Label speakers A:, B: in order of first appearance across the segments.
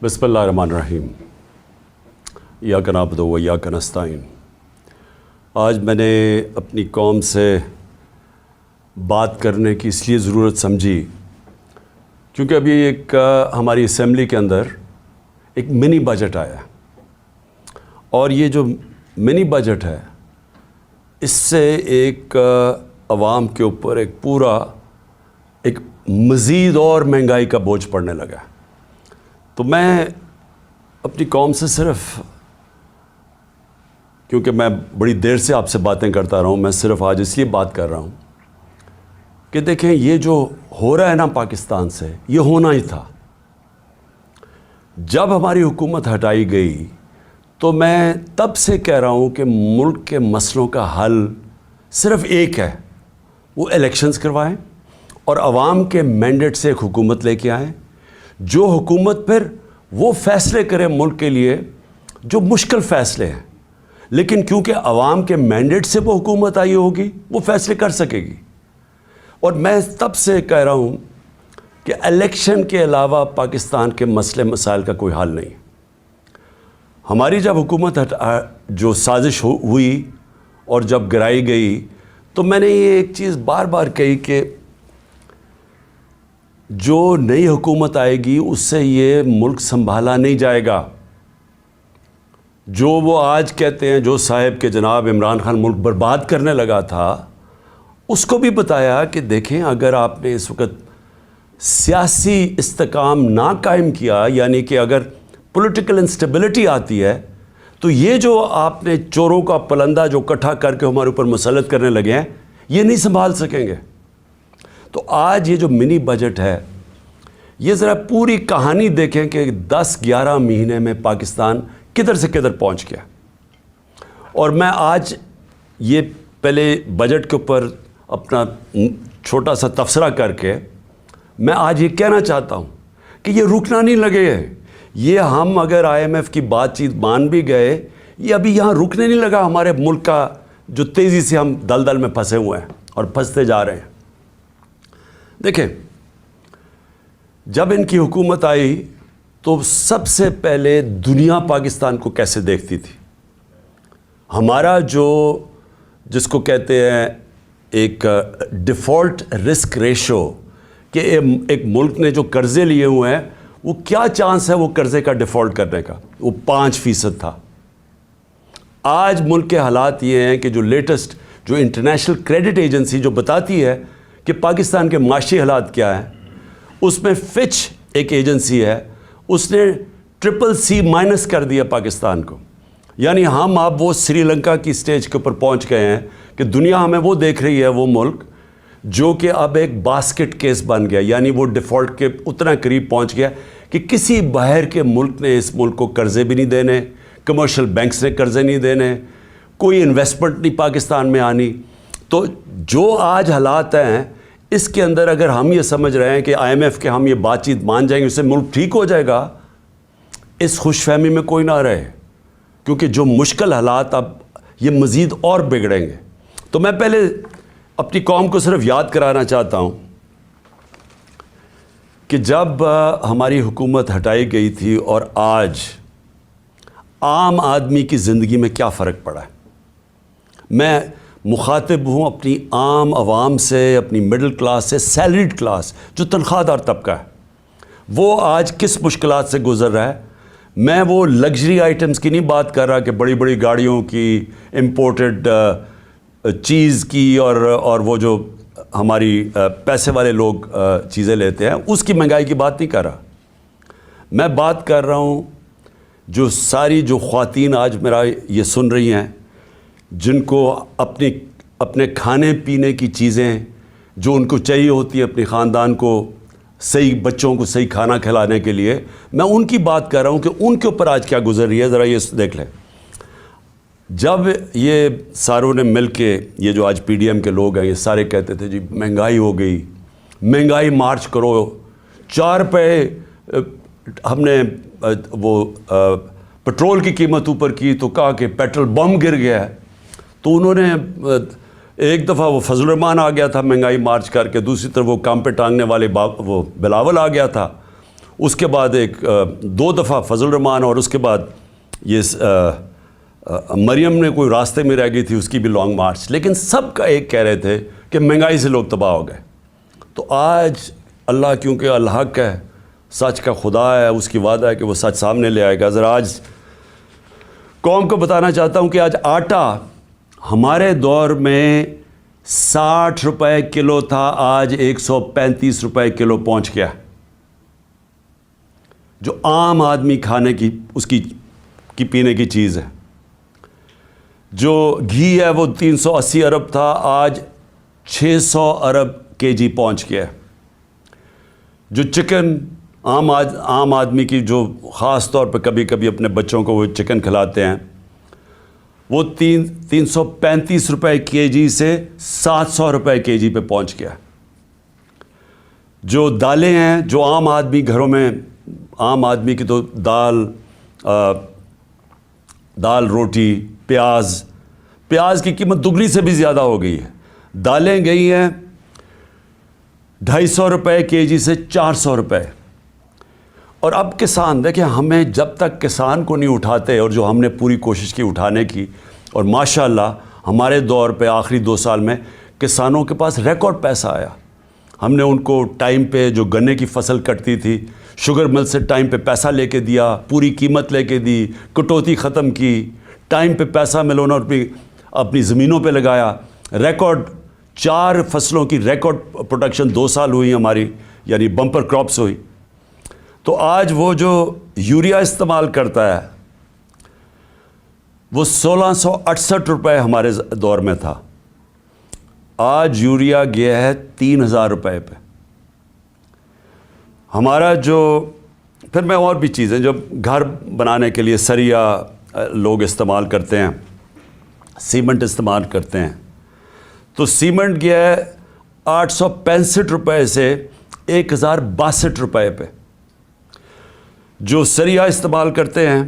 A: بسم اللہ الرحمن الرحیم ایاک نعبد و ایاک نستعین۔ آج میں نے اپنی قوم سے بات کرنے کی اس لیے ضرورت سمجھی کیونکہ ابھی ایک ہماری اسمبلی کے اندر ایک منی بجٹ آیا اور یہ جو منی بجٹ ہے اس سے ایک عوام کے اوپر ایک مزید اور مہنگائی کا بوجھ پڑنے لگا۔ تو میں اپنی قوم سے صرف، کیونکہ میں بڑی دیر سے آپ سے باتیں کرتا رہا ہوں، میں صرف آج اس لیے بات کر رہا ہوں کہ دیکھیں یہ جو ہو رہا ہے نا پاکستان سے، یہ ہونا ہی تھا۔ جب ہماری حکومت ہٹائی گئی تو میں تب سے کہہ رہا ہوں کہ ملک کے مسئلوں کا حل صرف ایک ہے، وہ الیکشنز کروائیں اور عوام کے مینڈیٹ سے ایک حکومت لے کے آئیں، جو حکومت پھر وہ فیصلے کرے ملک کے لیے جو مشکل فیصلے ہیں، لیکن کیونکہ عوام کے مینڈیٹ سے وہ حکومت آئی ہوگی وہ فیصلے کر سکے گی۔ اور میں تب سے کہہ رہا ہوں کہ الیکشن کے علاوہ پاکستان کے مسئلے مسائل کا کوئی حل نہیں۔ ہماری جب حکومت جو سازش ہوئی اور جب گرائی گئی تو میں نے یہ ایک چیز بار بار کہی کہ جو نئی حکومت آئے گی اس سے یہ ملک سنبھالا نہیں جائے گا۔ جو وہ آج کہتے ہیں جو صاحب کہ جناب عمران خان ملک برباد کرنے لگا تھا، اس کو بھی بتایا کہ دیکھیں اگر آپ نے اس وقت سیاسی استحکام نہ قائم کیا، یعنی کہ اگر پولیٹیکل انسٹیبلٹی آتی ہے تو یہ جو آپ نے چوروں کا پلندہ جو اکٹھا کر کے ہمارے اوپر مسلط کرنے لگے ہیں یہ نہیں سنبھال سکیں گے۔ تو آج یہ جو منی بجٹ ہے یہ ذرا پوری کہانی دیکھیں کہ 10-11 مہینے میں پاکستان کدھر سے کدھر پہنچ گیا۔ اور میں آج یہ پہلے بجٹ کے اوپر اپنا چھوٹا سا تبصرہ کر کے میں آج یہ کہنا چاہتا ہوں کہ یہ رکنا نہیں لگے ہے۔ یہ ہم اگر IMF کی بات چیت مان بھی گئے، یہ ابھی یہاں رکنے نہیں لگا ہمارے ملک کا جو تیزی سے ہم دلدل میں پھنسے ہوئے ہیں اور پھنستے جا رہے ہیں۔ دیکھیں جب ان کی حکومت آئی تو سب سے پہلے دنیا پاکستان کو کیسے دیکھتی تھی؟ ہمارا جس کو کہتے ہیں ایک ڈیفالٹ رسک ریشو، کہ ایک ملک نے جو قرضے لیے ہوئے ہیں وہ کیا چانس ہے وہ قرضے کا ڈیفالٹ کرنے کا، وہ 5% تھا۔ آج ملک کے حالات یہ ہیں کہ جو لیٹسٹ جو انٹرنیشنل کریڈٹ ایجنسی جو بتاتی ہے کہ پاکستان کے معاشی حالات کیا ہیں، اس میں فچ ایک ایجنسی ہے، اس نے CCC- کر دیا پاکستان کو۔ یعنی ہم اب وہ سری لنکا کی سٹیج کے اوپر پہنچ گئے ہیں کہ دنیا ہمیں وہ دیکھ رہی ہے، وہ ملک جو کہ اب ایک باسکٹ کیس بن گیا، یعنی وہ ڈیفالٹ کے اتنا قریب پہنچ گیا کہ کسی باہر کے ملک نے اس ملک کو قرضے بھی نہیں دینے، کمرشل بینکس نے قرضے نہیں دینے، کوئی انویسٹمنٹ نہیں پاکستان میں آنی۔ تو جو آج حالات ہیں اس کے اندر اگر ہم یہ سمجھ رہے ہیں کہ IMF کے ہم یہ بات چیت مان جائیں گے اس سے ملک ٹھیک ہو جائے گا، اس خوش فہمی میں کوئی نہ رہے، کیونکہ جو مشکل حالات اب یہ مزید اور بگڑیں گے۔ تو میں پہلے اپنی قوم کو صرف یاد کرانا چاہتا ہوں کہ جب ہماری حکومت ہٹائی گئی تھی اور آج عام آدمی کی زندگی میں کیا فرق پڑا ہے۔ میں مخاطب ہوں اپنی عام عوام سے، اپنی مڈل کلاس سے، سیلریڈ کلاس جو تنخواہ دار طبقہ ہے، وہ آج کس مشکلات سے گزر رہا ہے۔ میں وہ لگژری آئٹمز کی نہیں بات کر رہا کہ بڑی بڑی گاڑیوں کی، امپورٹڈ چیز کی اور وہ جو ہماری پیسے والے لوگ چیزیں لیتے ہیں اس کی مہنگائی کی بات نہیں کر رہا۔ میں بات کر رہا ہوں جو ساری جو خواتین آج میرا یہ سن رہی ہیں، جن کو اپنے کھانے پینے کی چیزیں جو ان کو چاہیے ہوتی ہے اپنے خاندان کو صحیح، بچوں کو صحیح کھانا کھلانے کے لیے، میں ان کی بات کر رہا ہوں کہ ان کے اوپر آج کیا گزر رہی ہے، ذرا یہ دیکھ لیں۔ جب یہ ساروں نے مل کے، یہ جو آج PDM کے لوگ ہیں یہ سارے کہتے تھے جی مہنگائی ہو گئی، مہنگائی مارچ کرو، 4 روپے ہم نے وہ پٹرول کی قیمت اوپر کی تو کہا کہ پیٹرول بم گر گیا ہے۔ تو انہوں نے ایک دفعہ وہ فضل الرحمان آ گیا تھا مہنگائی مارچ کر کے، دوسری طرف وہ کام پہ ٹانگنے والے وہ بلاول آ گیا تھا، اس کے بعد ایک 2 دفعہ فضل الرحمان، اور اس کے بعد یہ مریم نے کوئی راستے میں رہ گئی تھی، اس کی بھی لانگ مارچ. لیکن سب کا ایک کہہ رہے تھے کہ مہنگائی سے لوگ تباہ ہو گئے. تو آج اللہ کیونکہ الحق ہے، سچ کا خدا ہے، اس کی وعدہ ہے کہ وہ سچ سامنے لے آئے گا. ذرا آج قوم کو بتانا چاہتا ہوں کہ آج آٹا ہمارے دور میں 60 روپے کلو تھا، آج 135 روپے کلو پہنچ گیا. جو عام آدمی کھانے کی اس کی پینے کی چیز ہے. جو گھی ہے وہ 380 ارب تھا، آج 600 ارب کے جی پہنچ گیا. جو چکن عام آدمی کی جو خاص طور پہ کبھی کبھی اپنے بچوں کو وہ چکن کھلاتے ہیں، وہ 335 روپے کے جی سے 700 روپے کے جی پہ پہنچ گیا. جو دالیں ہیں، جو عام آدمی گھروں میں، عام آدمی کی تو دال روٹی پیاز کی قیمت دگنی سے بھی زیادہ ہو گئی ہے. دالیں گئی ہیں 250 روپے کے جی سے 400 روپے. اور اب کسان دیکھیں، ہمیں جب تک کسان کو نہیں اٹھاتے، اور جو ہم نے پوری کوشش کی اٹھانے کی، اور ماشاءاللہ ہمارے دور پہ آخری 2 سال میں کسانوں کے پاس ریکارڈ پیسہ آیا. ہم نے ان کو ٹائم پہ جو گنے کی فصل کٹتی تھی، شوگر مل سے ٹائم پہ پیسہ لے کے دیا، پوری قیمت لے کے دی، کٹوتی ختم کی، ٹائم پہ پیسہ ملونا اپنی زمینوں پہ لگایا. ریکارڈ 4 فصلوں کی ریکارڈ پروڈکشن 2 سال ہوئی ہماری، یعنی بمپر کراپس ہوئی. تو آج وہ جو یوریا استعمال کرتا ہے وہ 1668 روپے ہمارے دور میں تھا، آج یوریا گیا ہے 3000 روپے پہ. ہمارا جو پھر میں اور بھی چیزیں جو گھر بنانے کے لیے سریا لوگ استعمال کرتے ہیں، سیمنٹ استعمال کرتے ہیں، تو سیمنٹ گیا ہے 865 روپے سے 1062 روپے پہ. جو سریا استعمال کرتے ہیں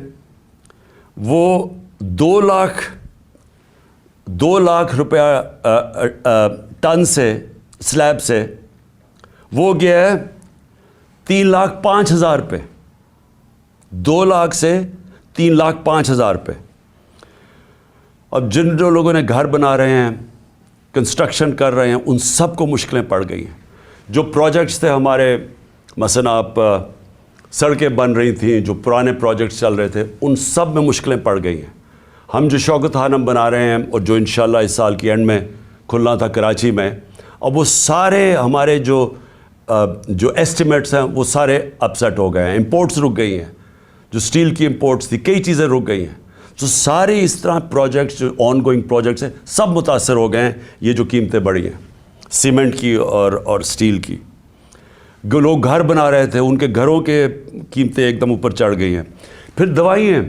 A: وہ 2 لاکھ روپیہ ٹن سے، سلیب سے، وہ گیا ہے 3,05,000 پہ. 2 لاکھ سے 3,05,000 پہ. اب جو لوگوں نے گھر بنا رہے ہیں، کنسٹرکشن کر رہے ہیں، ان سب کو مشکلیں پڑ گئی ہیں. جو پروجیکٹس تھے ہمارے، مثلا آپ سڑکیں بن رہی تھیں، جو پرانے پروجیکٹس چل رہے تھے، ان سب میں مشکلیں پڑ گئی ہیں. ہم جو شوکت خانم بنا رہے ہیں، اور جو انشاءاللہ اس سال کی اینڈ میں کھلنا تھا کراچی میں، اب وہ سارے ہمارے جو ایسٹیمیٹس ہیں وہ سارے اپسیٹ ہو گئے ہیں. امپورٹس رک گئی ہیں، جو سٹیل کی امپورٹس تھی، کئی چیزیں رک گئی ہیں. تو سارے اس طرح پروجیکٹس جو آن گوئنگ پروجیکٹس ہیں سب متاثر ہو گئے ہیں. یہ جو قیمتیں بڑھی ہیں سیمنٹ کی اور سٹیل کی، جو لوگ گھر بنا رہے تھے ان کے گھروں کے قیمتیں ایک دم اوپر چڑھ گئی ہیں. پھر دوائیں،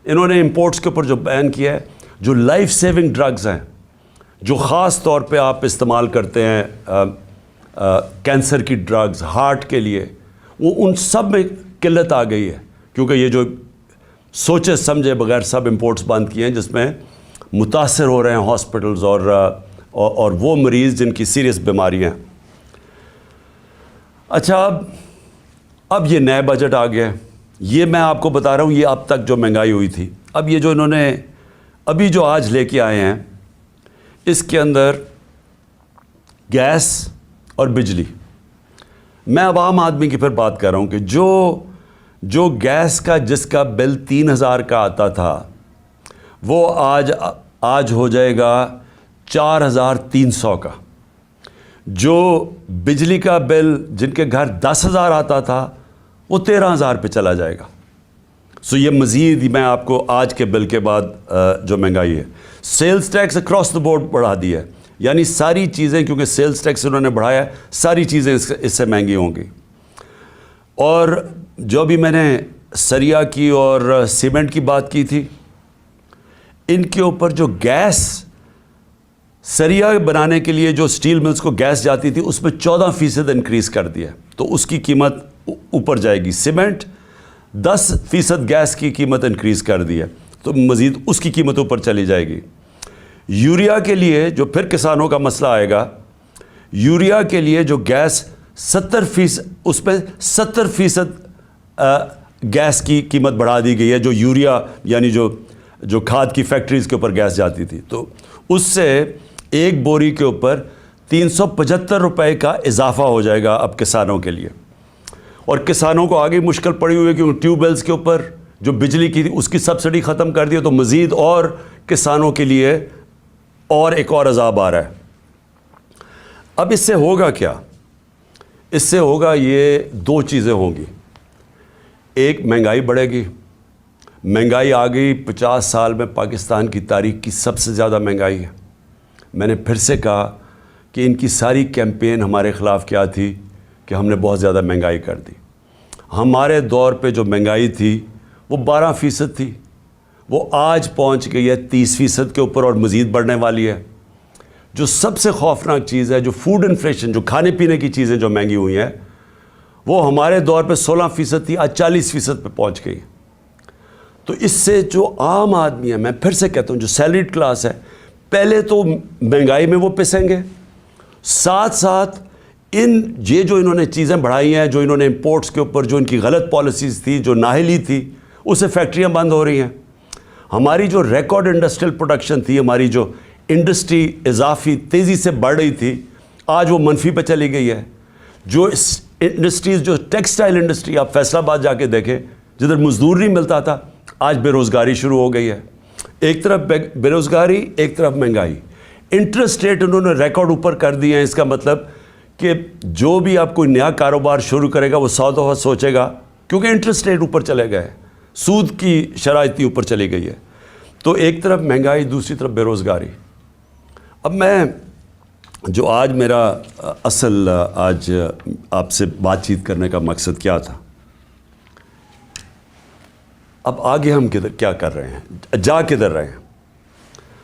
A: انہوں نے امپورٹس کے اوپر جو بین کیا ہے، جو لائف سیونگ ڈرگز ہیں، جو خاص طور پہ آپ استعمال کرتے ہیں، کینسر کی ڈرگز، ہارٹ کے لیے، وہ ان سب میں قلت آ گئی ہے. کیونکہ یہ جو سوچے سمجھے بغیر سب امپورٹس بند کیے ہیں، جس میں متاثر ہو رہے ہیں ہاسپٹلز اور وہ مریض جن کی سیریس بیماریاں ہیں. اچھا، اب یہ نئے بجٹ آ گیا. یہ میں آپ کو بتا رہا ہوں، یہ اب تک جو مہنگائی ہوئی تھی، اب یہ جو انہوں نے ابھی جو آج لے کے آئے ہیں، اس کے اندر گیس اور بجلی. میں اب عام آدمی کی پھر بات کر رہا ہوں کہ جو گیس کا جس کا بل 3000 کا آتا تھا، وہ آج ہو جائے گا 4300 کا. جو بجلی کا بل جن کے گھر 10,000 آتا تھا، وہ 13,000 پہ چلا جائے گا. سو یہ مزید میں آپ کو آج کے بل کے بعد جو مہنگائی ہے، sales tax across the board بڑھا دیا ہے. یعنی ساری چیزیں، کیونکہ سیلز ٹیکس انہوں نے بڑھایا ہے، ساری چیزیں اس سے مہنگی ہوں گی. اور جو بھی میں نے سریا کی اور سیمنٹ کی بات کی تھی، ان کے اوپر جو گیس، سریا بنانے کے لیے جو سٹیل ملز کو گیس جاتی تھی، اس میں 14% انکریز کر دیا، تو اس کی قیمت اوپر جائے گی. سیمنٹ 10% گیس کی قیمت انکریز کر دی ہے، تو مزید اس کی قیمت اوپر چلی جائے گی. یوریا کے لیے جو پھر کسانوں کا مسئلہ آئے گا، یوریا کے لیے جو گیس 70%، اس پہ 70% گیس کی قیمت بڑھا دی گئی ہے، جو یوریا یعنی جو کھاد کی فیکٹریز کے اوپر گیس جاتی تھی، تو اس سے ایک بوری کے اوپر 375 روپے کا اضافہ ہو جائے گا اب کسانوں کے لیے. اور کسانوں کو آگے مشکل پڑی ہوئی ہے کیونکہ ٹیوب ویلز کے اوپر جو بجلی کی تھی اس کی سبسڈی ختم کر دی ہے، تو مزید اور کسانوں کے لیے اور ایک اور عذاب آ رہا ہے. اب اس سے ہوگا کیا؟ اس سے ہوگا یہ دو چیزیں ہوں گی. ایک، مہنگائی بڑھے گی. مہنگائی آ گئی 50 سال میں پاکستان کی تاریخ کی سب سے زیادہ مہنگائی ہے. میں نے پھر سے کہا کہ ان کی ساری کیمپین ہمارے خلاف کیا تھی کہ ہم نے بہت زیادہ مہنگائی کر دی. ہمارے دور پہ جو مہنگائی تھی وہ 12% تھی، وہ آج پہنچ گئی ہے 30% کے اوپر اور مزید بڑھنے والی ہے. جو سب سے خوفناک چیز ہے، جو فوڈ انفلیشن، جو کھانے پینے کی چیزیں جو مہنگی ہوئی ہیں، وہ ہمارے دور پہ 16% تھی، آج 40% پہ پہنچ گئی. تو اس سے جو عام آدمی ہے، میں پھر سے کہتا ہوں جو سیلریڈ کلاس ہے، پہلے تو مہنگائی میں وہ پسیں گے، ساتھ ساتھ یہ جو انہوں نے چیزیں بڑھائی ہیں، جو انہوں نے امپورٹس کے اوپر جو ان کی غلط پالیسیز تھی، جو نااہلی تھی، اسے فیکٹریاں بند ہو رہی ہیں. ہماری جو ریکارڈ انڈسٹریل پروڈکشن تھی، ہماری جو انڈسٹری اضافی تیزی سے بڑھ رہی تھی، آج وہ منفی پہ چلی گئی ہے. جو انڈسٹریز، جو ٹیکسٹائل انڈسٹری، آپ فیصل آباد جا کے دیکھیں، جدھر مزدور نہیں ملتا تھا، آج بے روزگاری شروع ہو گئی ہے. ایک طرف بے روزگاری، ایک طرف مہنگائی. انٹرسٹ ریٹ انہوں نے ریکارڈ اوپر کر دیے ہیں. اس کا مطلب کہ جو بھی آپ کوئی نیا کاروبار شروع کرے گا وہ 100 دفعہ سوچے گا، کیونکہ انٹرسٹ ریٹ اوپر چلے گئے، سود کی شرح اتنی اوپر چلی گئی ہے. تو ایک طرف مہنگائی، دوسری طرف بے روزگاری. اب میں جو آج میرا اصل آج آپ سے بات چیت کرنے کا مقصد کیا تھا، اب آگے ہم کیا کر رہے ہیں، جا کدھر رہے ہیں.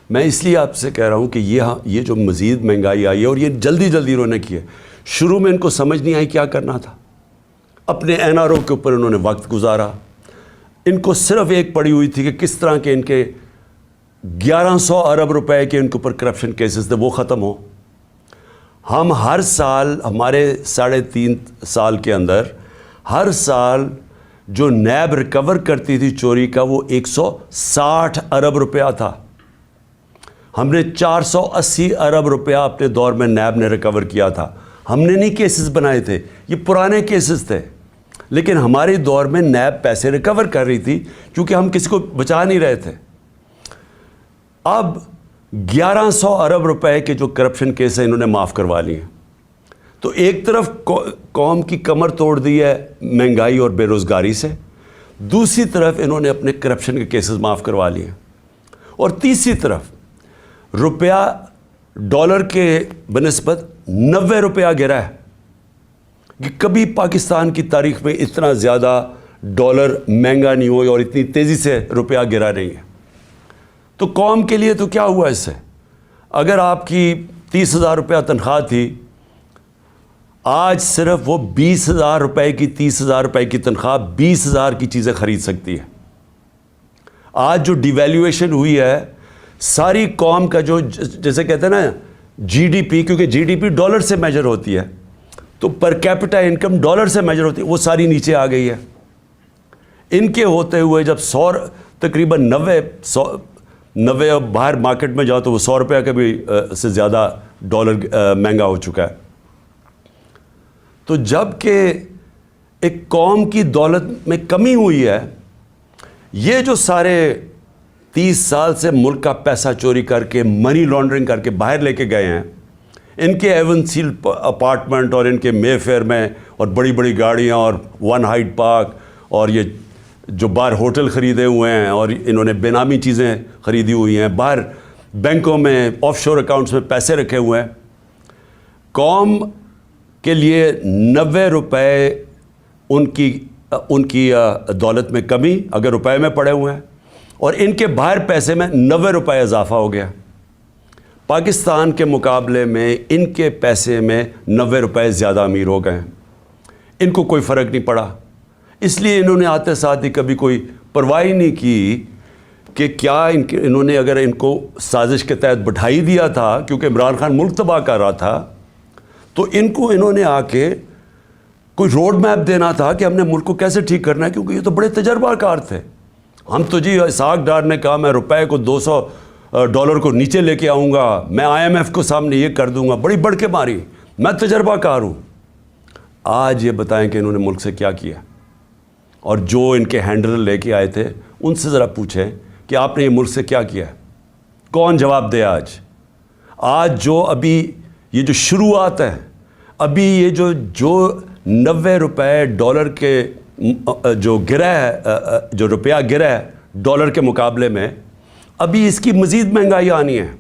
A: میں اس لیے آپ سے کہہ رہا ہوں کہ یہ جو مزید مہنگائی آئی ہے، اور یہ جلدی انہوں نے کی ہے. شروع میں ان کو سمجھ نہیں آئی کیا کرنا تھا. اپنے این آر او کے اوپر انہوں نے وقت گزارا. ان کو صرف ایک پڑی ہوئی تھی کہ کس طرح کے ان کے 1100 ارب روپے کے ان کے اوپر کرپشن کیسز تھے وہ ختم ہو. ہم ہر سال، ہمارے 3.5 سال کے اندر، ہر سال جو نیب ریکور کرتی تھی چوری کا، وہ 160 ارب روپیہ تھا. ہم نے 480 ارب روپیہ اپنے دور میں نیب نے ریکور کیا تھا. ہم نے نہیں کیسز بنائے تھے، یہ پرانے کیسز تھے، لیکن ہمارے دور میں نیب پیسے ریکور کر رہی تھی کیونکہ ہم کسی کو بچا نہیں رہے تھے. اب 1100 ارب روپے کے جو کرپشن کیس ہیں انہوں نے معاف کروا لیے. تو ایک طرف قوم کی کمر توڑ دی ہے مہنگائی اور بے روزگاری سے، دوسری طرف انہوں نے اپنے کرپشن کے کیسز معاف کروا لیے، اور تیسری طرف روپیہ ڈالر کے بنسبت 90 روپیہ گرا ہے. کہ کبھی پاکستان کی تاریخ میں اتنا زیادہ ڈالر مہنگا نہیں ہوئی اور اتنی تیزی سے روپیہ گرا نہیں ہے. تو قوم کے لیے تو کیا ہوا اس سے؟ اگر آپ کی 30,000 روپیہ تنخواہ تھی، آج صرف وہ 20,000 روپے کی 30,000 روپے کی تنخواہ 20,000 کی چیزیں خرید سکتی ہے. آج جو ڈی ویلیویشن ہوئی ہے، ساری قوم کا جو جیسے کہتے ہیں نا جی ڈی پی، کیونکہ جی ڈی پی ڈالر سے میجر ہوتی ہے، تو پر کیپٹا انکم ڈالر سے میجر ہوتی ہے، وہ ساری نیچے آ گئی ہے. ان کے ہوتے ہوئے جب تقریباً 90 باہر مارکیٹ میں جاؤ تو وہ 100 روپیہ کا بھی سے زیادہ ڈالر مہنگا ہو چکا ہے. تو جب کہ ایک قوم کی دولت میں کمی ہوئی ہے، یہ جو سارے 30 سال سے ملک کا پیسہ چوری کر کے، منی لانڈرنگ کر کے باہر لے کے گئے ہیں، ان کے ایونسیل اپارٹمنٹ اور ان کے مے فیئر میں، اور بڑی بڑی گاڑیاں اور ون ہائیڈ پارک، اور یہ جو باہر ہوٹل خریدے ہوئے ہیں، اور انہوں نے بے نامی چیزیں خریدی ہوئی ہیں، باہر بینکوں میں آف شور اکاؤنٹس میں پیسے رکھے ہوئے ہیں. قوم کے لیے 90 روپے ان کی دولت میں کمی اگر روپے میں پڑے ہوئے ہیں، اور ان کے باہر پیسے میں 90 روپے اضافہ ہو گیا. پاکستان کے مقابلے میں ان کے پیسے میں 90 روپے زیادہ امیر ہو گئے ہیں. ان کو کوئی فرق نہیں پڑا، اس لیے انہوں نے آتے ساتھ ہی کبھی کوئی پرواہ نہیں کی کہ کیا انہوں نے اگر ان کو سازش کے تحت بٹھائی دیا تھا، کیونکہ عمران خان ملک تباہ کر رہا تھا، تو انہوں نے آ کے کوئی روڈ میپ دینا تھا کہ ہم نے ملک کو کیسے ٹھیک کرنا ہے, کیونکہ یہ تو بڑے تجربہ کار تھے. ہم تو جی اسحاق ڈار نے کہا میں روپے کو $200 کو نیچے لے کے آؤں گا, میں IMF کو سامنے یہ کر دوں گا, بڑی بڑھ کے ماری, میں تجربہ کار ہوں. آج یہ بتائیں کہ انہوں نے ملک سے کیا کیا, اور جو ان کے ہینڈلر لے کے آئے تھے ان سے ذرا پوچھیں کہ آپ نے یہ ملک سے کیا کیا ہے. کون جواب دے آج جو ابھی یہ جو شروعات ہے, ابھی یہ جو $90 کے جو گرا ہے, جو روپیہ گرا ہے ڈالر کے مقابلے میں, ابھی اس کی مزید مہنگائی آنی ہے.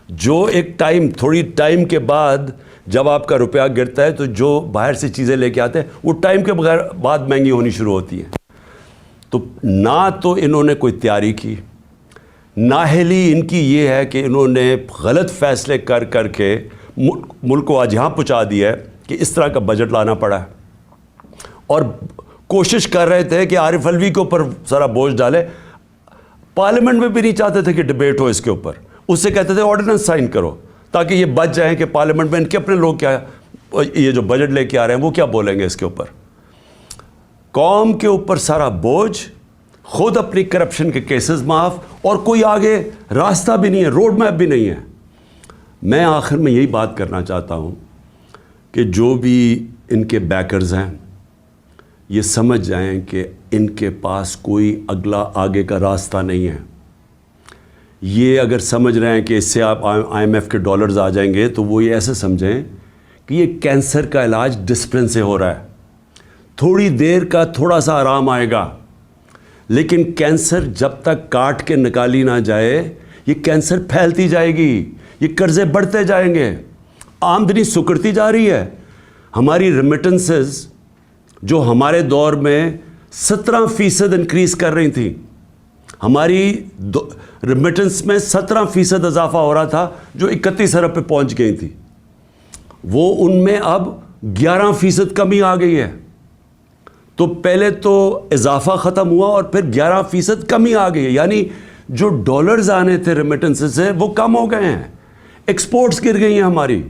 A: جو ایک تھوڑی ٹائم کے بعد جب آپ کا روپیہ گرتا ہے تو جو باہر سے چیزیں لے کے آتے ہیں وہ ٹائم کے بعد مہنگی ہونی شروع ہوتی ہیں. تو نہ تو انہوں نے کوئی تیاری کی, نااہلی ان کی یہ ہے کہ انہوں نے غلط فیصلے کر کے ملک کو آج یہاں پہنچا دیا ہے کہ اس طرح کا بجٹ لانا پڑا ہے. اور کوشش کر رہے تھے کہ عارف علوی کے اوپر سارا بوجھ ڈالے. پارلیمنٹ میں بھی نہیں چاہتے تھے کہ ڈبیٹ ہو اس کے اوپر, اس سے کہتے تھے آرڈیننس سائن کرو تاکہ یہ بچ جائیں کہ پارلیمنٹ میں ان کے اپنے لوگ کیا یہ جو بجٹ لے کے آ رہے ہیں وہ کیا بولیں گے اس کے اوپر. قوم کے اوپر سارا بوجھ, خود اپنی کرپشن کے کیسز معاف, اور کوئی آگے راستہ بھی نہیں ہے, روڈ میپ بھی نہیں ہے. میں آخر میں یہی بات کرنا چاہتا ہوں کہ جو بھی ان کے بیکرز ہیں یہ سمجھ جائیں کہ ان کے پاس کوئی اگلا آگے کا راستہ نہیں ہے. یہ اگر سمجھ رہے ہیں کہ اس سے آپ IMF کے ڈالرز آ جائیں گے تو وہ یہ ایسے سمجھیں کہ یہ کینسر کا علاج ڈسپلن سے ہو رہا ہے, تھوڑی دیر کا تھوڑا سا آرام آئے گا, لیکن کینسر جب تک کاٹ کے نکالی نہ جائے یہ کینسر پھیلتی جائے گی, یہ قرضے بڑھتے جائیں گے, آمدنی سکڑتی جا رہی ہے. ہماری ریمیٹنسز جو ہمارے دور میں 17% انکریز کر رہی تھیں, ہماری ریمیٹنس میں 17% اضافہ ہو رہا تھا جو 31 ارب پہ پہنچ گئی تھی, وہ ان میں اب 11% کمی آ گئی ہے. تو پہلے تو اضافہ ختم ہوا اور پھر 11% کمی آ گئی ہے, یعنی جو ڈالرز آنے تھے ریمیٹنس سے وہ کم ہو گئے ہیں, ایکسپورٹس گر گئی ہیں ہماری.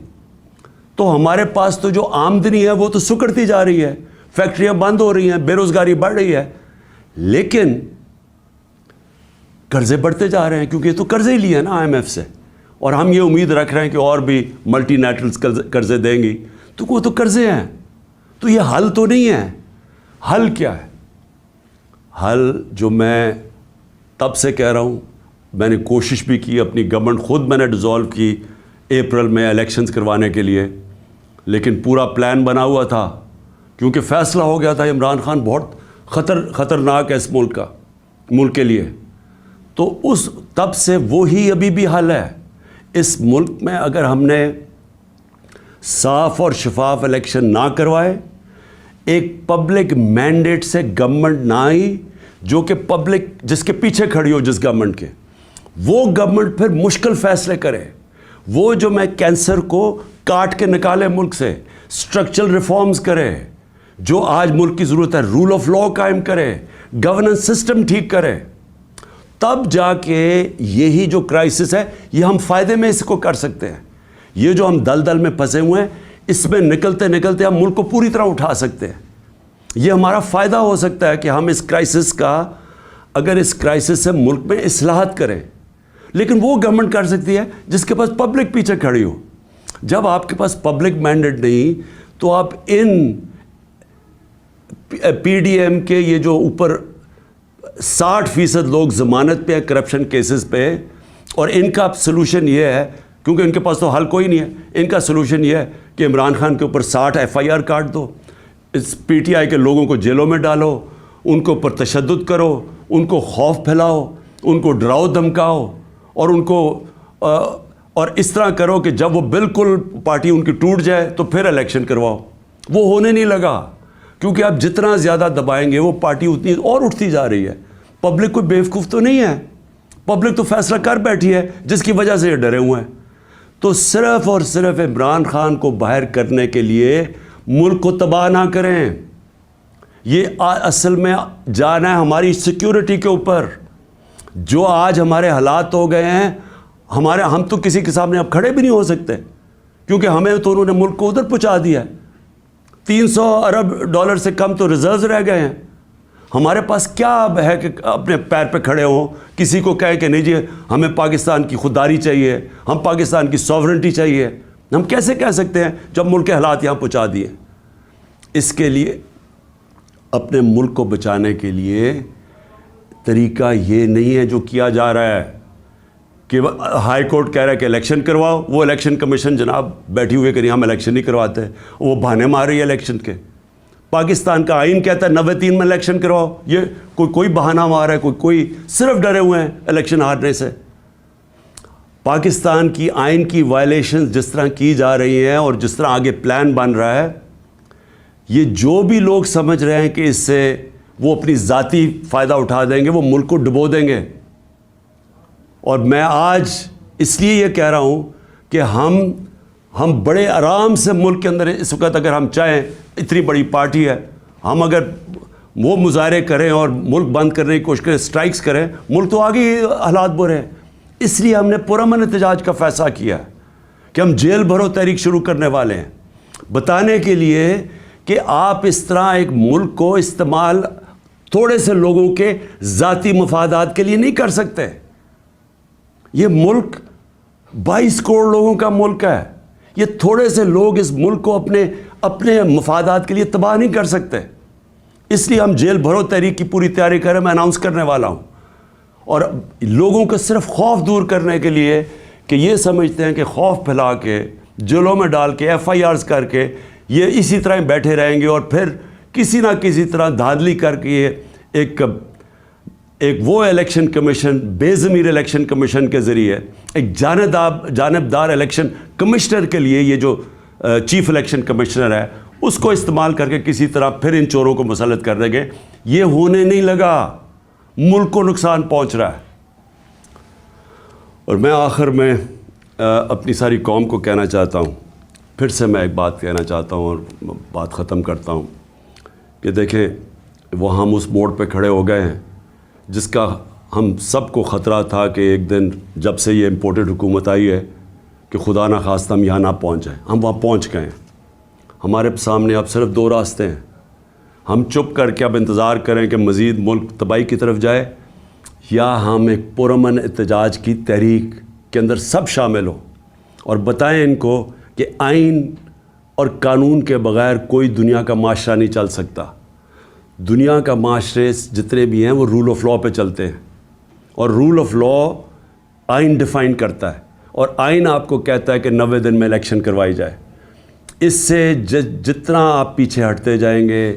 A: تو ہمارے پاس تو جو آمدنی ہے وہ تو سکڑتی جا رہی ہے, فیکٹریاں بند ہو رہی ہیں, بے روزگاری بڑھ رہی ہے, لیکن قرضے بڑھتے جا رہے ہیں کیونکہ یہ تو قرضے ہی لیے ہیں نا IMF سے, اور ہم یہ امید رکھ رہے ہیں کہ اور بھی ملٹی نیشنلز قرضے دیں گی, تو وہ تو قرضے ہیں. تو یہ حل تو نہیں ہے. حل کیا ہے؟ حل جو میں تب سے کہہ رہا ہوں, میں نے کوشش بھی کی, اپنی گورنمنٹ خود میں نے ڈیزالو کی اپریل میں الیکشنز کروانے کے لیے, لیکن پورا پلان بنا ہوا تھا کیونکہ فیصلہ ہو گیا تھا عمران خان بہت خطرناک ہے اس ملک کے لیے. تو تب سے وہی ابھی بھی حل ہے. اس ملک میں اگر ہم نے صاف اور شفاف الیکشن نہ کروائے, ایک پبلک مینڈیٹ سے گورنمنٹ نہ آئی جو کہ پبلک جس کے پیچھے کھڑی ہو جس گورنمنٹ کے, وہ گورنمنٹ پھر مشکل فیصلے کرے, وہ جو میں کینسر کو کاٹ کے نکالے ملک سے, اسٹرکچرل ریفارمز کرے, جو آج ملک کی ضرورت ہے, رول آف لاء قائم کرے, گورننس سسٹم ٹھیک کرے, تب جا کے یہی جو کرائسس ہے یہ ہم فائدے میں اس کو کر سکتے ہیں. یہ جو ہم دلدل میں پھنسے ہوئے ہیں اس میں نکلتے نکلتے ہم ملک کو پوری طرح اٹھا سکتے ہیں. یہ ہمارا فائدہ ہو سکتا ہے کہ ہم اس کرائسس کا, اگر اس کرائسس سے ملک میں اصلاحات کریں, لیکن وہ گورنمنٹ کر سکتی ہے جس کے پاس پبلک پیچھے کھڑی ہو. جب آپ کے پاس پبلک مینڈیٹ نہیں تو آپ ان PDM کے یہ جو اوپر 60% لوگ ضمانت پہ ہیں کرپشن کیسز پہ, اور ان کا سلوشن یہ ہے, کیونکہ ان کے پاس تو حل کوئی نہیں ہے, ان کا سلوشن یہ ہے کہ عمران خان کے اوپر 60 FIR کاٹ دو, اس PTI کے لوگوں کو جیلوں میں ڈالو, ان کے اوپر تشدد کرو, ان کو خوف پھیلاؤ, ان کو ڈراؤ دھمکاؤ, اور ان کو اور اس طرح کرو کہ جب وہ بالکل پارٹی ان کی ٹوٹ جائے تو پھر الیکشن کرواؤ. وہ ہونے نہیں لگا, کیونکہ آپ جتنا زیادہ دبائیں گے وہ پارٹی اتنی اور اٹھتی جا رہی ہے. پبلک کوئی بیوقوف تو نہیں ہے, پبلک تو فیصلہ کر بیٹھی ہے جس کی وجہ سے یہ ڈرے ہوئے ہیں. تو صرف اور صرف عمران خان کو باہر کرنے کے لیے ملک کو تباہ نہ کریں. یہ اصل میں جانا ہے ہماری سیکیورٹی کے اوپر. جو آج ہمارے حالات ہو گئے ہیں, ہم تو کسی کے سامنے اب کھڑے بھی نہیں ہو سکتے, کیونکہ ہمیں تو انہوں نے ملک کو ادھر پہنچا دیا ہے. 300 ارب ڈالر سے کم تو ریزروز رہ گئے ہیں. ہمارے پاس کیا اب ہے کہ اپنے پیر پہ کھڑے ہوں, کسی کو کہیں کہ نہیں جی ہمیں پاکستان کی خودداری چاہیے, ہم پاکستان کی سوورنٹی چاہیے. ہم کیسے کہہ سکتے ہیں جب ملک کے حالات یہاں پہنچا دیے؟ اس کے لیے اپنے ملک کو بچانے کے لیے طریقہ یہ نہیں ہے جو کیا جا رہا ہے کہ ہائی کورٹ کہہ رہا ہے کہ الیکشن کرواؤ, وہ الیکشن کمیشن جناب بیٹھی ہوئے کہ ہم الیکشن نہیں کرواتے, وہ بہانے مار رہی ہے الیکشن کے. پاکستان کا آئین کہتا ہے 93 میں الیکشن کرواؤ, یہ کوئی بہانہ مار رہا ہے, کوئی صرف ڈرے ہوئے ہیں الیکشن ہارنے سے. پاکستان کی آئین کی وائلیشن جس طرح کی جا رہی ہیں اور جس طرح آگے پلان بن رہا ہے, یہ جو بھی لوگ سمجھ رہے ہیں کہ اس سے وہ اپنی ذاتی فائدہ اٹھا دیں گے, وہ ملک کو ڈبو دیں گے. اور میں آج اس لیے یہ کہہ رہا ہوں کہ ہم بڑے آرام سے ملک کے اندر اس وقت اگر ہم چاہیں, اتنی بڑی پارٹی ہے, ہم اگر وہ مظاہرے کریں اور ملک بند کرنے کی کوشش کریں, اسٹرائکس کریں, ملک تو آگے ہی حالات برے ہیں. اس لیے ہم نے پرامن احتجاج کا فیصلہ کیا ہے کہ ہم جیل بھرو تحریک شروع کرنے والے ہیں, بتانے کے لیے کہ آپ اس طرح ایک ملک کو استعمال تھوڑے سے لوگوں کے ذاتی مفادات کے لیے نہیں کر سکتے. یہ ملک 22 کروڑ لوگوں کا ملک ہے. یہ تھوڑے سے لوگ اس ملک کو اپنے مفادات کے لیے تباہ نہیں کر سکتے. اس لیے ہم جیل بھرو تحریک کی پوری تیاری کریں, میں اناؤنس کرنے والا ہوں. اور لوگوں کو صرف خوف دور کرنے کے لیے کہ یہ سمجھتے ہیں کہ خوف پھیلا کے جیلوں میں ڈال کے FIRs کر کے یہ اسی طرح بیٹھے رہیں گے, اور پھر کسی نہ کسی طرح دھاندلی کر کے ایک وہ الیکشن کمیشن, بے ضمیر الیکشن کمیشن کے ذریعے ایک جانبدار الیکشن کمشنر کے لیے, یہ جو چیف الیکشن کمشنر ہے, اس کو استعمال کر کے کسی طرح پھر ان چوروں کو مسلط کر دیں گے. یہ ہونے نہیں لگا, ملک کو نقصان پہنچ رہا ہے. اور میں آخر میں اپنی ساری قوم کو کہنا چاہتا ہوں, پھر سے میں ایک بات کہنا چاہتا ہوں اور بات ختم کرتا ہوں کہ دیکھیں وہ ہم اس موڑ پہ کھڑے ہو گئے ہیں جس کا ہم سب کو خطرہ تھا کہ ایک دن جب سے یہ امپورٹڈ حکومت آئی ہے کہ خدا نہ خواستہ ہم یہاں نہ پہنچ جائیں. ہم وہاں پہنچ گئے ہیں. ہمارے سامنے اب صرف 2 راستے ہیں. ہم چپ کر کے اب انتظار کریں کہ مزید ملک تباہی کی طرف جائے, یا ہم ایک پرامن احتجاج کی تحریک کے اندر سب شامل ہوں اور بتائیں ان کو کہ آئین اور قانون کے بغیر کوئی دنیا کا معاشرہ نہیں چل سکتا. دنیا کا معاشرے جتنے بھی ہیں وہ رول آف لاء پہ چلتے ہیں, اور رول آف لاء آئین ڈیفائن کرتا ہے, اور آئین آپ کو کہتا ہے کہ 90 دن میں الیکشن کروائی جائے. اس سے جتنا آپ پیچھے ہٹتے جائیں گے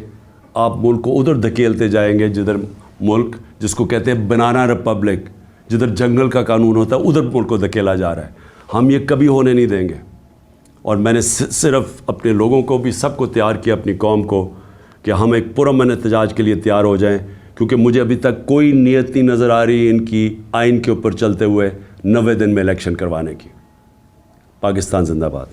A: آپ ملک کو ادھر دھکیلتے جائیں گے, جدھر ملک جس کو کہتے ہیں بنانا ریپبلک, جدھر جنگل کا قانون ہوتا ہے ادھر ملک کو دھکیلا جا رہا ہے. ہم یہ کبھی ہونے نہیں دیں گے. اور میں نے صرف اپنے لوگوں کو بھی سب کو تیار کیا, اپنی قوم کو, کہ ہم ایک پرامن احتجاج کے لیے تیار ہو جائیں, کیونکہ مجھے ابھی تک کوئی نیت نہیں نظر آ رہی ان کی آئین کے اوپر چلتے ہوئے 90 دن میں الیکشن کروانے کی. پاکستان زندہ باد.